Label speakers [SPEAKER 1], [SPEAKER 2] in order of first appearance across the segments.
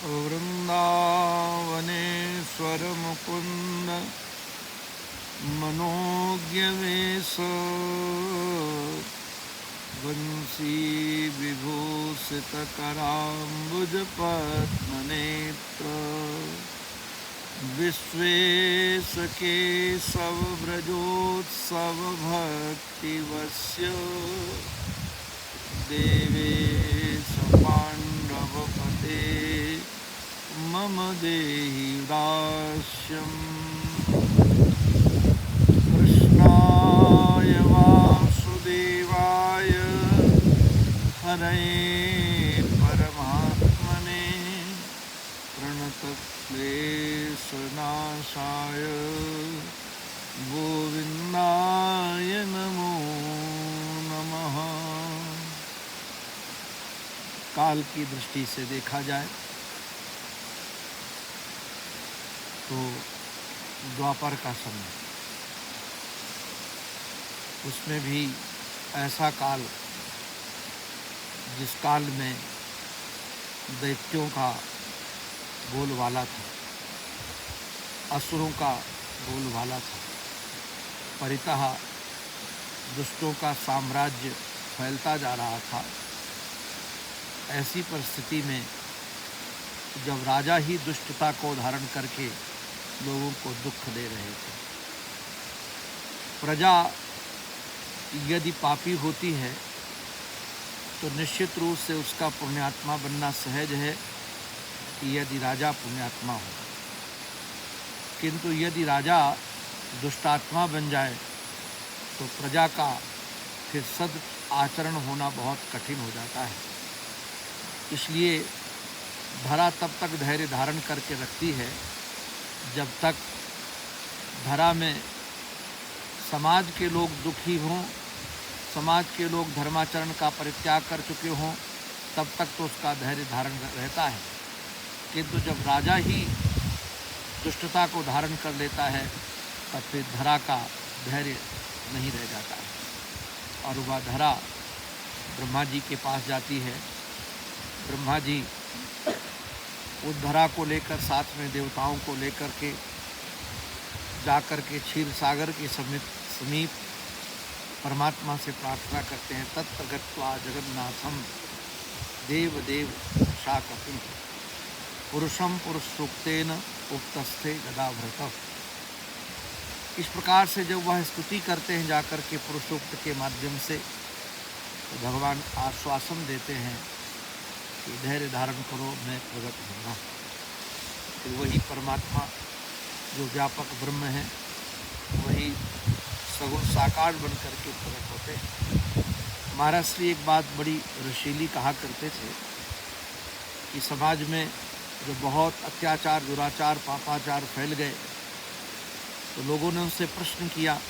[SPEAKER 1] वृंदावनेश्वर मुकुंद मनोज्ञवेश वंशी विभूषित कराम्बुज पद्मनेत्र विश्वेश केशव व्रजोत्सव भक्तिवस्य देवेश पाण्डवपते मम देहि दास्यम् कृष्णाय वासुदेवाय हरये परमात्मने प्रणतक्लेशनाशाय गोविन्दाय नमो नमः। काल की दृष्टि से देखा जाए तो द्वापर का समय, उसमें भी ऐसा काल जिस काल में दैत्यों का बोलबाला था, असुरों का बोलबाला था, परितः दुष्टों का साम्राज्य फैलता जा रहा था। ऐसी परिस्थिति में जब राजा ही दुष्टता को धारण करके लोगों को दुख दे रहे थे, प्रजा यदि पापी होती है तो निश्चित रूप से उसका पुण्यात्मा बनना सहज है कि यदि राजा पुण्यात्मा हो, किंतु यदि राजा दुष्टात्मा बन जाए तो प्रजा का फिर सद आचरण होना बहुत कठिन हो जाता है। इसलिए धरा तब तक धैर्य धारण करके रखती है जब तक धरा में समाज के लोग दुखी हों, समाज के लोग धर्माचरण का परित्याग कर चुके हों, तब तक तो उसका धैर्य धारण रहता है। किंतु जब राजा ही दुष्टता को धारण कर लेता है तब फिर धरा का धैर्य नहीं रह जाता है और वह धरा ब्रह्मा जी के पास जाती है। ब्रह्मा जी उस धरा को लेकर साथ में देवताओं को लेकर के जाकर के क्षीर सागर के समीप परमात्मा से प्रार्थना करते हैं। तत्र गत्वा जगन्नाथम देव देव शाकपिं पुरुषम पुरुष सूक्तेन उक्तस्थे गदाभृत। इस प्रकार से जब वह स्तुति करते हैं जाकर के पुरुषोक्त के माध्यम से, तो भगवान आश्वासन देते हैं कि धैर्य धारण करो, मैं प्रकट होगा। फिर वही परमात्मा जो व्यापक ब्रह्म है, वही सगुण साकार बन करके प्रकट होते हैं। महाराज श्री एक बात बड़ी रसीली कहा करते थे कि समाज में जो बहुत अत्याचार, दुराचार, पापाचार फैल गए तो लोगों ने उनसे प्रश्न किया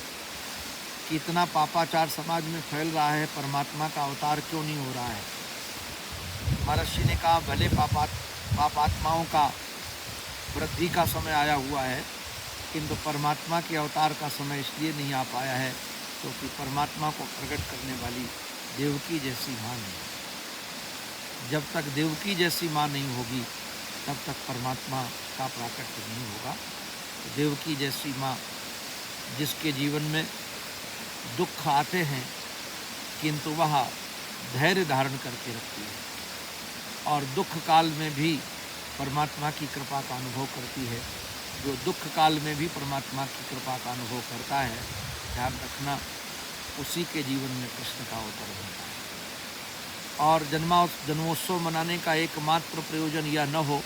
[SPEAKER 1] कि इतना पापाचार समाज में फैल रहा है, परमात्मा का अवतार क्यों नहीं हो रहा है। महर्षि ने कहा भले पापात्माओं का वृद्धि का समय आया हुआ है, किंतु परमात्मा के अवतार का समय इसलिए नहीं आ पाया है क्योंकि परमात्मा को प्रकट करने वाली देवकी जैसी माँ नहीं। जब तक देवकी जैसी माँ नहीं होगी तब तक परमात्मा का प्राकट्य नहीं होगा। तो देवकी जैसी माँ जिसके जीवन में दुख आते हैं किंतु वह धैर्य धारण करके रखती है और दुख काल में भी परमात्मा की कृपा का अनुभव करती है। जो दुख काल में भी परमात्मा की कृपा का अनुभव करता है, ध्यान रखना, उसी के जीवन में कृष्ण का अवतार बनता है। और जन्मोत्सव मनाने का एकमात्र प्रयोजन यह न हो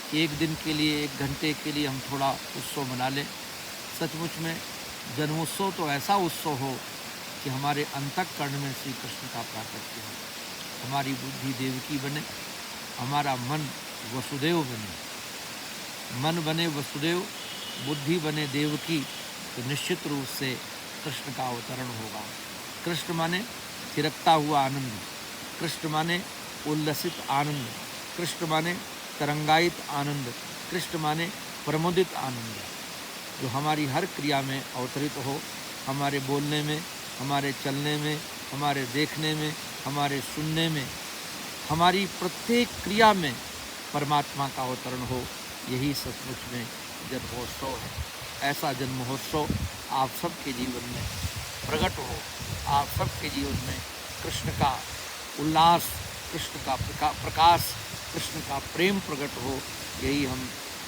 [SPEAKER 1] कि एक दिन के लिए, एक घंटे के लिए हम थोड़ा उत्सव मना लें। सचमुच में जन्मोत्सव तो ऐसा उत्सव हो कि हमारे अंतःकरण में श्री कृष्ण का प्राकट्य हो, हमारी बुद्धि देवकी बने, हमारा मन वसुदेव बने। मन बने वसुदेव, बुद्धि बने देवकी, तो निश्चित रूप से कृष्ण का अवतरण होगा। कृष्ण माने थिरकता हुआ आनंद, कृष्ण माने उल्लसित आनंद, कृष्ण माने तरंगायित आनंद, कृष्ण माने प्रमोदित आनंद, जो हमारी हर क्रिया में अवतरित हो, हमारे बोलने में, हमारे चलने में, हमारे देखने में, हमारे सुनने में, हमारी प्रत्येक क्रिया में परमात्मा का अवतरण हो, यही सचमुच में जन्मोत्सव है। ऐसा जन्म महोत्सव आप सबके जीवन में प्रकट हो, आप सबके जीवन में कृष्ण का उल्लास, कृष्ण का प्रकाश, कृष्ण का प्रेम प्रकट हो, यही हम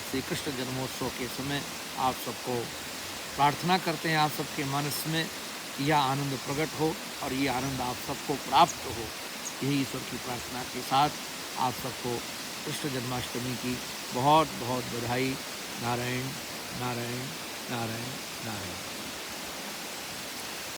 [SPEAKER 1] श्री कृष्ण जन्मोत्सव के समय आप सबको प्रार्थना करते हैं। आप सबके मनस में यह आनंद प्रकट हो और ये आनंद आप सबको प्राप्त हो, यही ईश्वर की प्रार्थना के साथ आप सबको कृष्ण जन्माष्टमी की बहुत बहुत बधाई। नारायण नारायण नारायण नारायण।